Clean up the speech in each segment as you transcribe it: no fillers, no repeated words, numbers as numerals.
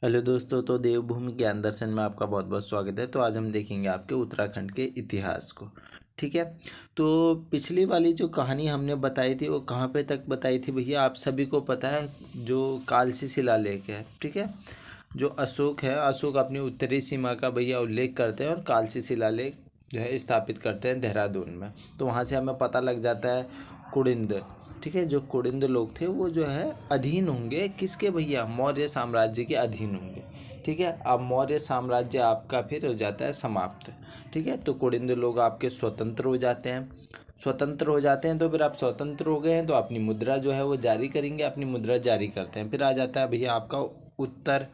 Hello दोस्तों, तो देवभूमि ज्ञान दर्शन में आपका बहुत बहुत स्वागत है। तो आज हम देखेंगे आपके उत्तराखंड के इतिहास को। ठीक है। तो पिछली वाली जो कहानी हमने बताई थी वो कहाँ पे तक बताई थी भैया, आप सभी को पता है। जो कालसी शिलालेख है, ठीक है, जो अशोक है, अशोक अपनी उत्तरी सीमा का भैया उल्लेख करते हैं और कालसी शिलालेख जो है स्थापित करते हैं देहरादून में। तो वहाँ से हमें पता लग जाता है कुड़िंद, ठीक है, जो कुड़िंद लोग थे वो जो है अधीन होंगे किसके भैया, मौर्य साम्राज्य के अधीन होंगे। ठीक है। अब मौर्य साम्राज्य आपका फिर हो जाता है समाप्त। ठीक है। तो कुड़िंद लोग आपके स्वतंत्र हो जाते हैं। स्वतंत्र हो जाते हैं तो फिर आप स्वतंत्र हो गए हैं तो अपनी मुद्रा जो है वो जारी करेंगे, अपनी मुद्रा जारी करते हैं। फिर आ जाता है भैया आपका उत्तर,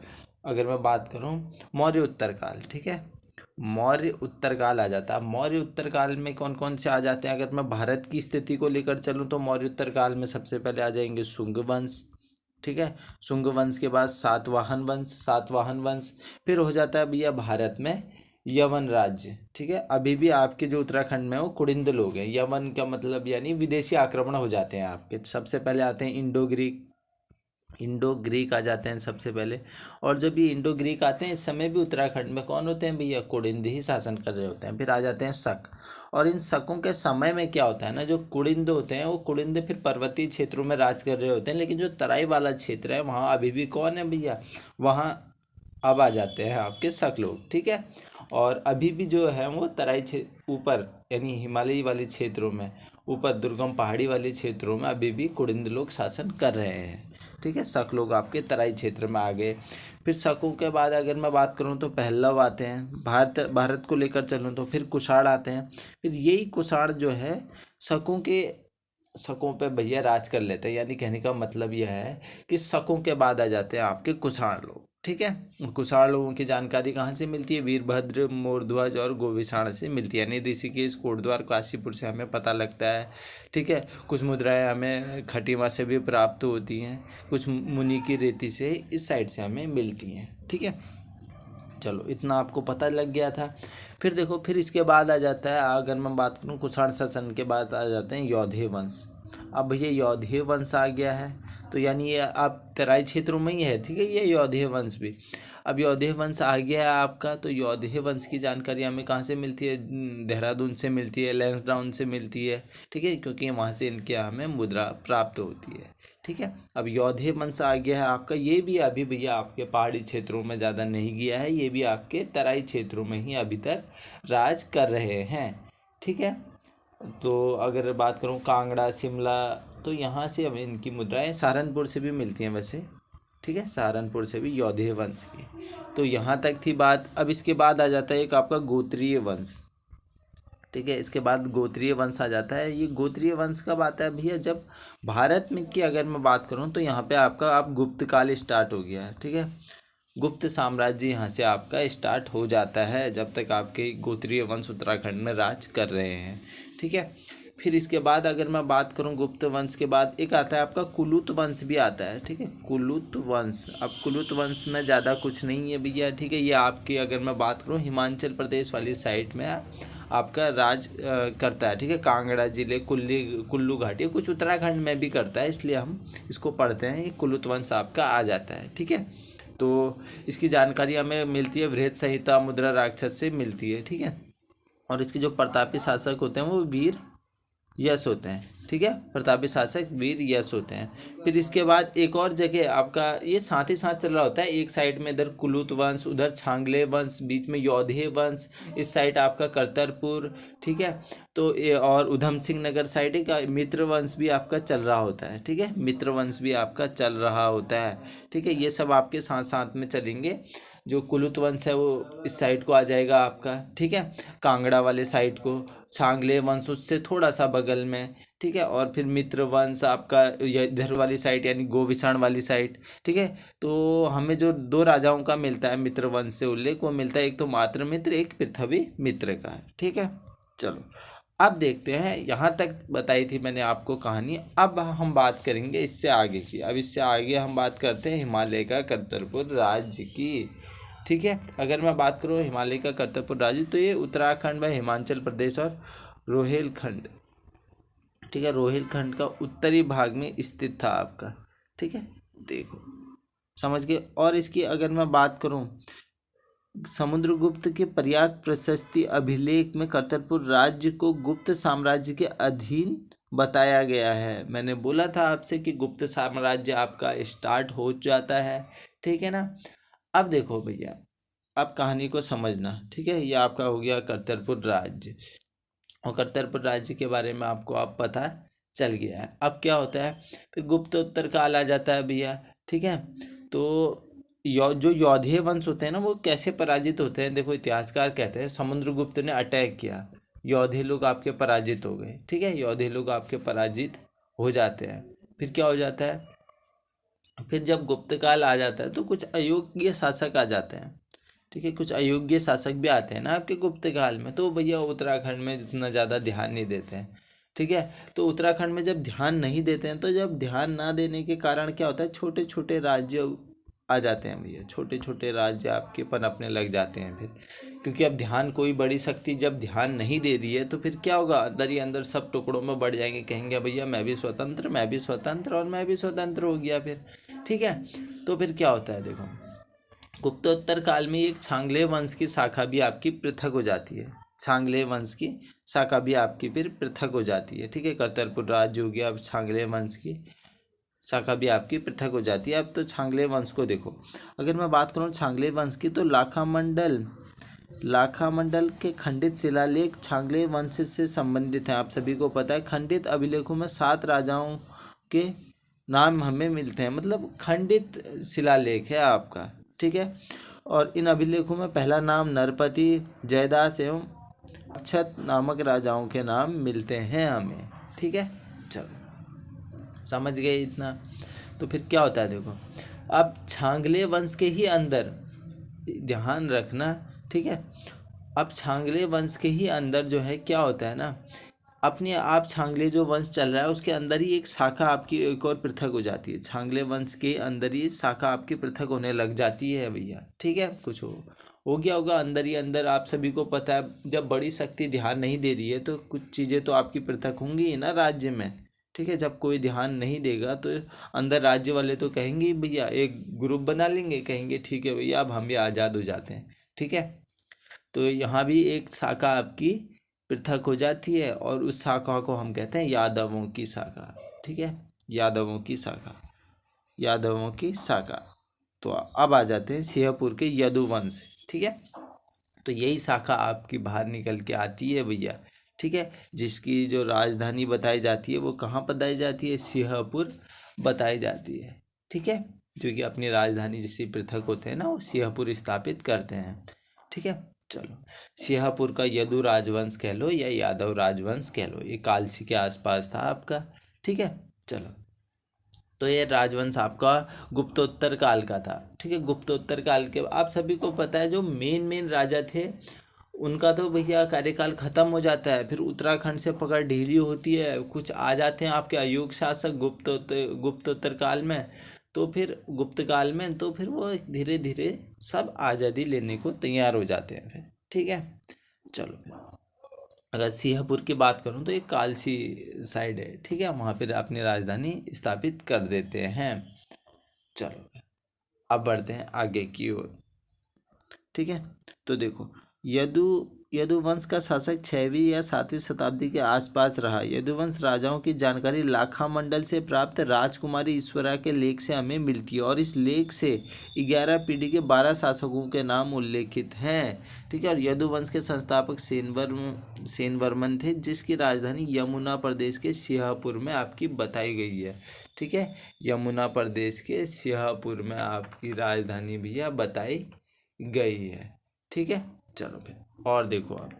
अगर मैं बात करूं मौर्य उत्तर काल। ठीक है। मौर्य उत्तर काल आ जाता है। मौर्य उत्तर काल में कौन कौन से आ जाते हैं, अगर मैं भारत की स्थिति को लेकर चलूं तो मौर्य उत्तर काल में सबसे पहले आ जाएंगे शुंग वंश। ठीक है। शुंग वंश के बाद सातवाहन वंश, सातवाहन वंश। फिर हो जाता है भैया भारत में यवन राज्य। ठीक है। अभी भी आपके जो उत्तराखंड में वो कुड़िंद लोग हैं। यवन का मतलब यानी विदेशी आक्रमण हो जाते हैं आपके। सबसे पहले आते हैं इंडो ग्रीक, इंडो ग्रीक आ जाते हैं सबसे पहले। और जब ये इंडो ग्रीक आते हैं इस समय भी उत्तराखंड में कौन होते हैं भैया, कुड़िंद ही शासन कर रहे होते हैं। फिर आ जाते हैं शक। और इन शकों के समय में क्या होता है ना, जो कुड़िंद होते हैं वो कुड़िंद फिर पर्वतीय क्षेत्रों में राज कर रहे होते हैं, लेकिन जो तराई वाला क्षेत्र है वहाँ अभी भी कौन है भैया, वहाँ अब आ जाते हैं आपके शक लोग। ठीक है। और अभी भी जो है वो तराई क्षेत्र ऊपर यानी हिमालयी वाले क्षेत्रों में, ऊपर दुर्गम पहाड़ी वाले क्षेत्रों में अभी भी कुड़िंद लोग शासन कर रहे हैं। ठीक है। शक लोग आपके तराई क्षेत्र में आ गए। फिर शकों के बाद अगर मैं बात करूं तो पहलव आते हैं। भारत भारत को लेकर चलूं तो फिर कुषाण आते हैं। फिर यही कुषाण जो है शकों के, शकों पे भैया राज कर लेते हैं। यानी कहने का मतलब यह है कि शकों के बाद आ जाते हैं आपके कुषाण लोग। ठीक है। कुषाण लोगों की जानकारी कहाँ से मिलती है, वीरभद्र, मोरध्वज और गोविषाण से मिलती है। यानी ऋषिकेश, कोटद्वार, काशीपुर से हमें पता लगता है। ठीक है। कुछ मुद्राएं हमें खटीमा से भी प्राप्त होती हैं, कुछ मुनि की रेती से इस साइड से हमें मिलती हैं। ठीक है। चलो इतना आपको पता लग गया था। फिर देखो, फिर इसके बाद आ जाता है, अगर मैं बात करूँ कुषाण शासन के बाद आ जाते हैं यौधेय वंश। अब भैया यौधेय वंश आ गया है तो यानी ये आप तराई क्षेत्रों में ही है। ठीक है। ये यौधेय वंश भी, अब यौधेय वंश आ गया है आपका। तो यौधेय वंश की जानकारी हमें कहाँ से मिलती है, देहरादून से मिलती है, लैंसडाउन से मिलती है। ठीक है। क्योंकि वहाँ से इनके हमें मुद्रा प्राप्त होती है। ठीक है। अब यौधेय वंश आ गया है आपका। ये भी अभी भैया आपके पहाड़ी क्षेत्रों में ज़्यादा नहीं गया है, ये भी आपके तराई क्षेत्रों में ही अभी तक राज कर रहे हैं। ठीक है। तो अगर बात करूँ कांगड़ा, शिमला, तो यहाँ से हमें इनकी मुद्राएं सहारनपुर से भी मिलती हैं वैसे। ठीक है। सहारनपुर से भी यौधेय वंश की। तो यहाँ तक थी बात। अब इसके बाद आ जाता है एक आपका गोत्रीय वंश। ठीक है। इसके बाद गोत्रीय वंश आ जाता है। ये गोत्रीय वंश कब आता है भैया, जब भारत में की अगर मैं बात करूँ तो यहाँ पे आपका आप गुप्त काल स्टार्ट हो गया है। ठीक है। गुप्त साम्राज्य यहाँ से आपका स्टार्ट हो जाता है, जब तक आपके गोत्रीय वंश उत्तराखंड में राज कर रहे हैं। ठीक है। फिर इसके बाद अगर मैं बात करूँ गुप्त वंश के बाद एक आता है आपका कुलुत वंश भी आता है। ठीक है। कुलुत वंश, अब कुलुत वंश में ज़्यादा कुछ नहीं है भैया। ठीक है। ये आपकी अगर मैं बात करूँ हिमाचल प्रदेश वाली साइड में आपका राज करता है। ठीक है। कांगड़ा जिले, कुल्लू घाटी, कुछ उत्तराखंड में भी करता है, इसलिए हम इसको पढ़ते हैं। ये कुलुत वंश आपका आ जाता है। ठीक है। तो इसकी जानकारी हमें मिलती है बृहत संहिता, मुद्रा राक्षस से मिलती है। ठीक है। और इसके जो प्रतापी शासक होते हैं वो वीर यश होते हैं। ठीक है। प्रतापी शासक वीर यश होते हैं। फिर इसके बाद एक और जगह आपका ये साथ ही साथ चल रहा होता है। एक साइड में इधर कुलुत वंश, उधर छांगले वंश, बीच में यौधेय वंश, इस साइड आपका करतरपुर। ठीक है। तो ये और उधम सिंह नगर साइड एक मित्र वंश भी आपका चल रहा होता है। ठीक है। मित्र वंश भी आपका चल रहा होता है। ठीक है। ये सब आपके साथ साथ में चलेंगे। जो कुलुत वंश है वो इस साइड को आ जाएगा आपका। ठीक है। कांगड़ा वाले साइड को, छांगले वंश उससे थोड़ा सा बगल में। ठीक है। और फिर मित्र वंश आपका इधर वाली साइड यानी गोविषाण वाली साइड। ठीक है। तो हमें जो दो राजाओं का मिलता है मित्र वंश से उल्लेख, वो मिलता है एक तो मात्र मित्र, एक पृथ्वी मित्र का। ठीक है। चलो अब देखते हैं, यहाँ तक बताई थी मैंने आपको कहानी। अब हम बात करेंगे इससे आगे की। अब इससे आगे हम बात करते हैं हिमालय का करतरपुर राज्य की। ठीक है। अगर मैं बात करूँ हिमालय का करतरपुर राज्य तो ये उत्तराखंड व हिमाचल प्रदेश और रोहिलखंड, ठीक है, रोहिलखंड का उत्तरी भाग में स्थित था आपका। ठीक है। देखो समझ गए। और इसकी अगर मैं बात करूं, समुद्रगुप्त के प्रयाग प्रशस्ति अभिलेख में करतरपुर राज्य को गुप्त साम्राज्य के अधीन बताया गया है। मैंने बोला था आपसे कि गुप्त साम्राज्य आपका स्टार्ट हो जाता है, ठीक है ना। अब देखो भैया, अब कहानी को समझना, ठीक है। ये आपका हो गया करतरपुर राज्य, और करतरपुर राज्य के बारे में आपको अब पता चल गया है। अब क्या होता है, फिर गुप्तोत्तर काल आ जाता है भैया, ठीक है। तो जो यौधेय वंश होते हैं ना, वो कैसे पराजित होते हैं, देखो इतिहासकार कहते हैं समुद्रगुप्त ने अटैक किया, यौधेय लोग आपके पराजित हो गए, ठीक है। यौधेय लोग आपके पराजित हो जाते हैं, फिर क्या हो जाता है, फिर जब गुप्त काल आ जाता है तो कुछ अयोग्य शासक आ जाते हैं, ठीक है। कुछ अयोग्य शासक भी आते हैं ना आपके गुप्त काल में, तो भैया उत्तराखंड में इतना ज़्यादा ध्यान नहीं देते हैं, ठीक है। तो उत्तराखंड में जब ध्यान नहीं देते हैं, तो जब ध्यान ना देने के कारण क्या होता है, छोटे छोटे राज्य आ जाते हैं भैया, छोटे छोटे राज्य आपके पनपने लग जाते हैं फिर, क्योंकि अब ध्यान, कोई बड़ी शक्ति जब ध्यान नहीं दे रही है तो फिर क्या होगा, अंदर ही अंदर सब टुकड़ों में बढ़ जाएंगे, कहेंगे भैया मैं भी स्वतंत्र, मैं भी स्वतंत्र, और मैं भी स्वतंत्र हो गया फिर, ठीक है। तो फिर क्या होता है, देखो गुप्तोत्तर काल में एक छांगले वंश की शाखा भी आपकी पृथक हो जाती है, छांगले वंश की शाखा भी आपकी फिर पृथक हो जाती है, ठीक है। करतरपुर राज्य हो गया, अब छांगले वंश की शाखा भी आपकी पृथक हो जाती है। अब तो छांगले वंश को देखो, अगर मैं बात करूँ छांगले वंश की, तो लाखामंडल के खंडित शिलालेख छांगले वंश से संबंधित हैं। आप सभी को पता है, खंडित अभिलेखों में 7 राजाओं के नाम हमें मिलते हैं, मतलब खंडित शिलालेख है आपका, ठीक है। और इन अभिलेखों में पहला नाम नरपति, जयदास एवं अक्षत नामक राजाओं के नाम मिलते हैं हमें, ठीक है। चलो समझ गए इतना। तो फिर क्या होता है, देखो अब छांगले वंश के ही अंदर, ध्यान रखना, ठीक है। अब छांगले वंश के ही अंदर जो है क्या होता है ना, अपने आप छांगले जो वंश चल रहा है उसके अंदर ही एक शाखा आपकी एक और पृथक हो जाती है, छांगले वंश के अंदर ही शाखा आपकी पृथक होने लग जाती है भैया, ठीक है। कुछ हो गया होगा अंदर ही अंदर, आप सभी को पता है जब बड़ी शक्ति ध्यान नहीं दे रही है तो कुछ चीज़ें तो आपकी पृथक होंगी ही ना राज्य में, ठीक है। जब कोई ध्यान नहीं देगा तो अंदर राज्य वाले तो कहेंगे भैया, एक ग्रुप बना लेंगे, कहेंगे ठीक है भैया अब हम भी आज़ाद हो जाते हैं, ठीक है। तो यहाँ भी एक शाखा आपकी पृथक हो जाती है, और उस शाखा को हम कहते हैं यादवों की शाखा, ठीक है। यादवों की शाखा, यादवों की शाखा। तो अब आ जाते हैं सिंहपुर के यदुवंश, ठीक है। तो यही शाखा आपकी बाहर निकल के आती है भैया, ठीक है। जिसकी जो राजधानी बताई जाती है वो कहाँ बताई जाती है, सिंहपुर बताई जाती है, ठीक है। जो कि अपनी राजधानी जिससे पृथक होते हैं ना, वो सिंहपुर स्थापित करते हैं, ठीक है। चलो, सिंहपुर का यदु राजवंश कह लो या यादव राजवंश कह लो, ये कालसी के आसपास था आपका, ठीक है। चलो, तो ये राजवंश आपका गुप्तोत्तर काल का था, ठीक है। गुप्तोत्तर काल के आप सभी को पता है जो मेन राजा थे उनका तो भैया कार्यकाल खत्म हो जाता है, फिर उत्तराखंड से पकड़ ढीली होती है, कुछ आ जाते हैं आपके अयोग्य शासक गुप्तोत्तर काल में, तो फिर गुप्त काल में तो फिर वो धीरे धीरे सब आज़ादी लेने को तैयार हो जाते हैं फिर, ठीक है। चलो, अगर सिंहपुर की बात करूं तो ये कालसी साइड है, ठीक है। वहाँ पर अपनी राजधानी स्थापित कर देते हैं। चलो अब बढ़ते हैं आगे की ओर, ठीक है। तो देखो, यदु यदुवंश का शासक 6वीं या 7वीं शताब्दी के आसपास रहा। यदुवंश राजाओं की जानकारी लाखामंडल से प्राप्त राजकुमारी ईश्वरा के लेख से हमें मिलती है, और इस लेख से 11 पीढ़ी के 12 शासकों के नाम उल्लेखित हैं, ठीक है। और यदुवंश के संस्थापक सेनवर्मन थे, जिसकी राजधानी यमुना प्रदेश के सिंहपुर में आपकी बताई गई है, ठीक है। यमुना प्रदेश के सिंहपुर में आपकी राजधानी भैया बताई गई है, ठीक है। चलो फिर और देखो, आप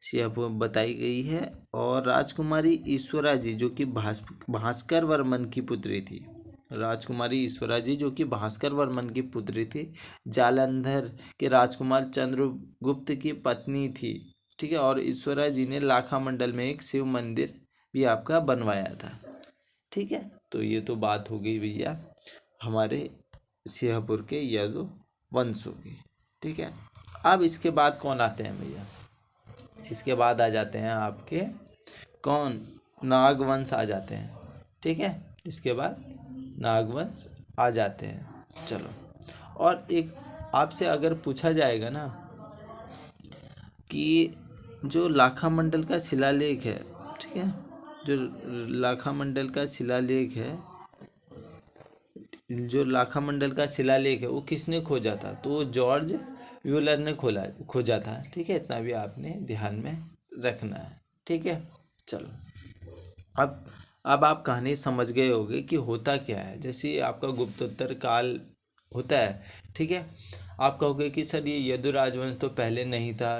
सिंहपुर बताई गई है, और राजकुमारी ईश्वरा जी जो कि भास्कर वर्मन की पुत्री थी, राजकुमारी ईश्वरा जी जो कि भास्कर वर्मन की पुत्री थी, जालंधर के राजकुमार चंद्रगुप्त की पत्नी थी, ठीक है। और ईश्वरा जी ने लाखामंडल में एक शिव मंदिर भी आपका बनवाया था, ठीक है। तो ये तो बात हो गई भैया हमारे सिंहपुर के यदु वंश होगी, ठीक है। अब इसके बाद कौन आते हैं भैया, इसके बाद आ जाते हैं आपके कौन, नागवंश आ जाते हैं, ठीक है। इसके बाद नागवंश आ जाते हैं। चलो, और एक आपसे अगर पूछा जाएगा ना कि जो लाखा मंडल का शिलालेख है, ठीक है, जो लाखा मंडल का शिलालेख है, जो लाखा मंडल का शिलालेख है वो किसने खोजा था, तो वो जॉर्ज व्यूलर ने खोजा था। ठीक है, इतना भी आपने ध्यान में रखना है। ठीक है, चलो, अब अब आप कहानी समझ गए होंगे कि होता क्या है। जैसे आपका गुप्तोत्तर काल होता है, ठीक है, आप कहोगे कि सर ये यदु राजवंश तो पहले नहीं था।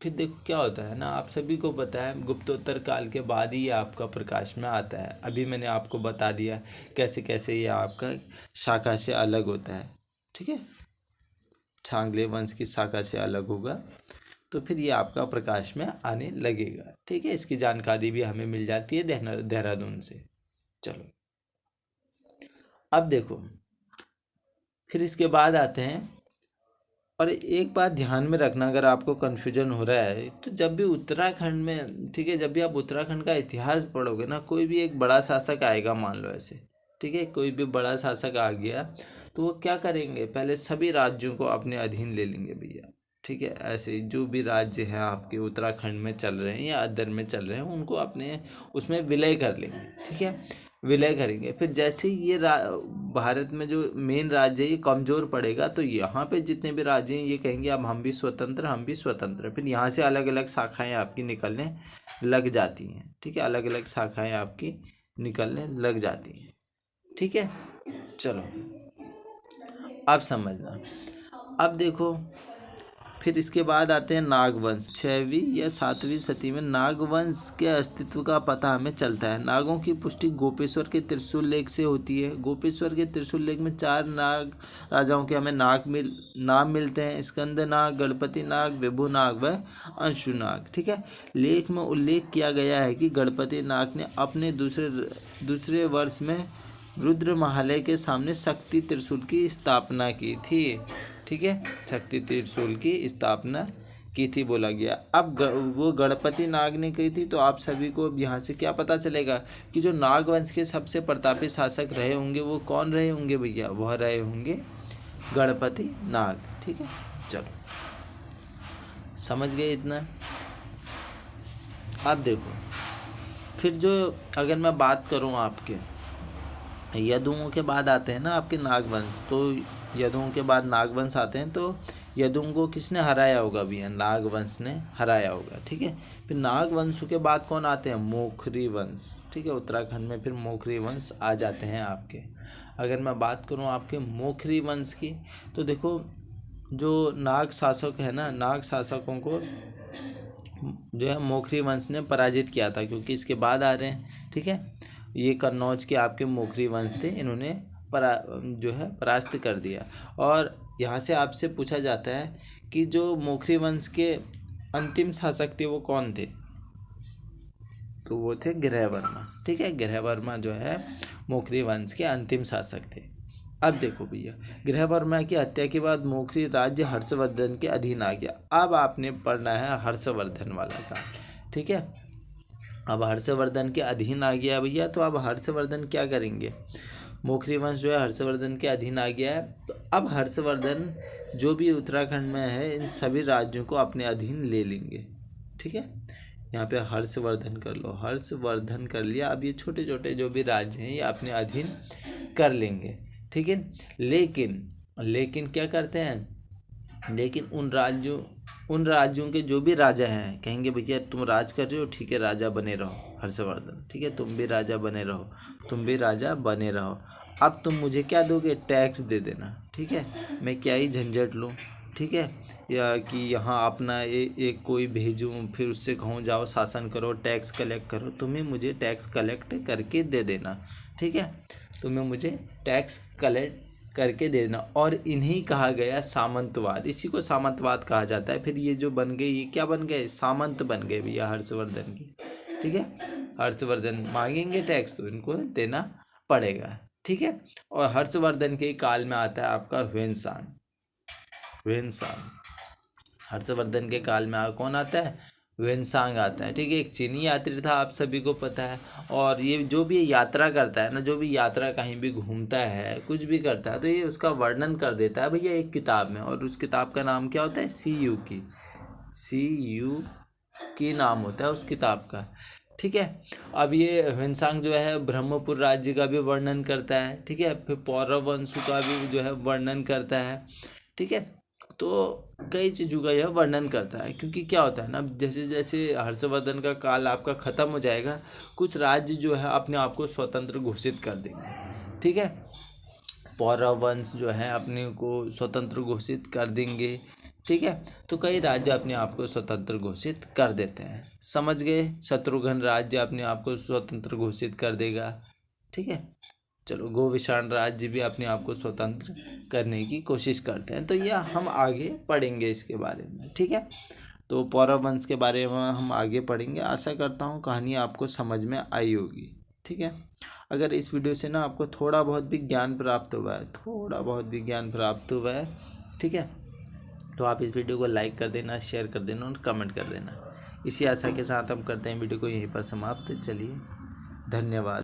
फिर देखो क्या होता है ना, आप सभी को पता है गुप्तोत्तर काल के बाद ही ये आपका प्रकाश में आता है। अभी मैंने आपको बता दिया कैसे कैसे ये आपका शाखा से अलग होता है। ठीक है, छांगले वंश की शाखा से अलग होगा तो फिर ये आपका प्रकाश में आने लगेगा। ठीक है, इसकी जानकारी भी हमें मिल जाती है देहरादून से। चलो, अब देखो, फिर इसके बाद आते हैं, और एक बात ध्यान में रखना, अगर आपको कन्फ्यूजन हो रहा है तो जब भी उत्तराखंड में, ठीक है, जब भी आप उत्तराखंड का इतिहास पढ़ोगे ना, कोई भी एक बड़ा शासक आएगा, मान लो ऐसे, ठीक है, कोई भी बड़ा शासक आ गया तो वो क्या करेंगे, पहले सभी राज्यों को अपने अधीन ले लेंगे भैया। ठीक है, ऐसे जो भी राज्य हैं आपके उत्तराखंड में चल रहे हैं या अदर में चल रहे हैं उनको अपने उसमें विलय कर लेंगे। ठीक है, विलय करेंगे। फिर जैसे ही ये भारत में जो मेन राज्य है ये कमज़ोर पड़ेगा तो यहाँ पे जितने भी राज्य हैं ये कहेंगे अब हम भी स्वतंत्र, हम भी स्वतंत्र। फिर यहाँ से अलग अलग शाखाएं आपकी निकलने लग जाती हैं। ठीक है, अलग अलग शाखाएं आपकी निकलने लग जाती हैं। ठीक है, चलो, अब समझना। अब देखो, फिर इसके बाद आते हैं नागवंश। 6वीं या 7वीं सदी में नागवंश के अस्तित्व का पता हमें चलता है। नागों की पुष्टि गोपेश्वर के त्रिशूल लेख से होती है। गोपेश्वर के त्रिशूल लेख में 4 नाग राजाओं के हमें नाम मिलते हैं, स्कंद नाग, गणपति नाग, विभु नाग व अंशु नाग। ठीक है, लेख में उल्लेख किया गया है कि गणपति नाग ने अपने दूसरे वर्ष में रुद्र महालय के सामने शक्ति त्रिशूल की स्थापना की थी। ठीक है, शक्ति त्रिशूल की स्थापना की थी बोला गया। अब वो गणपति नाग ने की थी, तो आप सभी को यहाँ से क्या पता चलेगा कि जो नागवंश के सबसे प्रतापी शासक रहे होंगे वो कौन रहे होंगे भैया, वह रहे होंगे गणपति नाग। ठीक है, चलो, समझ गए इतना। अब देखो, फिर जो अगर मैं बात करूँ आपके यदुओं के बाद आते हैं ना आपके नागवंश, तो यदुओं के बाद नागवंश आते हैं, तो यदुओं को किसने हराया होगा भैया, नागवंश ने हराया होगा। ठीक है, फिर नागवंश के बाद कौन आते हैं, मोखरी वंश। ठीक है, उत्तराखंड में फिर मोखरी वंश आ जाते हैं आपके। अगर मैं बात करूं आपके मोखरी वंश की, तो देखो जो नाग शासक है ना, नाग शासकों को जो है मोखरी वंश ने पराजित किया था, क्योंकि इसके बाद आ रहे हैं। ठीक है, ये कन्नौज के आपके मोखरी वंश थे, इन्होंने जो है परास्त कर दिया। और यहाँ से आपसे पूछा जाता है कि जो मोखरी वंश के अंतिम शासक थे वो कौन थे, तो वो थे गृहवर्मा। ठीक है, गृहवर्मा जो है मोखरी वंश के अंतिम शासक थे। अब देखो भैया, गृहवर्मा की हत्या के बाद मोखरी राज्य हर्षवर्धन के अधीन आ गया। अब आपने पढ़ना है हर्षवर्धन वाला काल। ठीक है, अब हर्षवर्धन के अधीन आ गया भैया, तो अब हर्षवर्धन क्या करेंगे, मोखरी वंश जो है हर्षवर्धन के अधीन आ गया है, तो अब हर्षवर्धन जो भी उत्तराखंड में है इन सभी राज्यों को अपने अधीन ले लेंगे। ठीक है, यहाँ पे हर्षवर्धन कर लो, हर्षवर्धन कर लिया। अब ये छोटे छोटे जो भी राज्य हैं ये अपने अधीन कर लेंगे। ठीक है, लेकिन क्या करते हैं, लेकिन उन राज्यों के जो भी राजा हैं कहेंगे भैया तुम राज कर रहे हो, ठीक है, राजा बने रहो हर्षवर्धन। ठीक है, तुम भी राजा बने रहो, तुम भी राजा बने रहो। अब तुम मुझे क्या दोगे, टैक्स दे देना। ठीक है, मैं क्या ही झंझट लूँ। ठीक है, या कि यहाँ अपना एक कोई भेजूँ, फिर उससे कहूँ जाओ शासन करो, टैक्स कलेक्ट करो, तुम्हें मुझे टैक्स कलेक्ट करके दे देना। ठीक है, तुम्हें मुझे टैक्स कलेक्ट करके दे देना। और इन्हीं कहा गया सामंतवाद, इसी को सामंतवाद कहा जाता है। फिर ये जो बन गए, ये क्या बन गए, सामंत बन गए भैया हर्षवर्धन की। ठीक है, हर्षवर्धन मांगेंगे टैक्स तो इनको देना पड़ेगा। ठीक है, और हर्षवर्धन के काल में आता है आपका ह्वेनसांग। हर्षवर्धन के काल में कौन आता है, वेनसांग आता है, ठीक है। एक चीनी यात्री था, आप सभी को पता है। और ये जो भी यात्रा करता है ना, जो भी यात्रा कहीं भी घूमता है, कुछ भी करता है, तो ये उसका वर्णन कर देता है भैया एक किताब में। और उस किताब का नाम क्या होता है? सी यू की नाम होता है उस किताब का, ठीक है। अब ये ह्वेनसांग जो है ब्रह्मपुर राज्य का भी वर्णन करता है, ठीक है। फिर पौरव वंश का भी जो है वर्णन करता है, ठीक है। तो कई चीज़ों का यह वर्णन करता है, क्योंकि क्या होता है ना, जैसे जैसे हर्षवर्धन का काल आपका ख़त्म हो जाएगा, कुछ राज्य जो है अपने आप को स्वतंत्र घोषित कर देंगे, ठीक है। पौरव वंश जो है अपने को स्वतंत्र घोषित कर देंगे, ठीक है। तो कई राज्य अपने आप को स्वतंत्र घोषित कर देते हैं, समझ गए। शत्रुघ्न राज्य अपने आप को स्वतंत्र घोषित कर देगा, ठीक है। चलो, गोविशाण राज्य भी अपने आप को स्वतंत्र करने की कोशिश करते हैं। तो यह हम आगे पढ़ेंगे इसके बारे में, ठीक है। तो पौरव वंश के बारे में हम आगे पढ़ेंगे। आशा करता हूँ कहानी आपको समझ में आई होगी, ठीक है। अगर इस वीडियो से ना आपको थोड़ा बहुत भी ज्ञान प्राप्त हुआ है, ठीक है, तो आप इस वीडियो को लाइक कर देना, शेयर कर देना और कमेंट कर देना। इसी आशा के साथ हम करते हैं वीडियो को यहीं पर समाप्त। चलिए, धन्यवाद।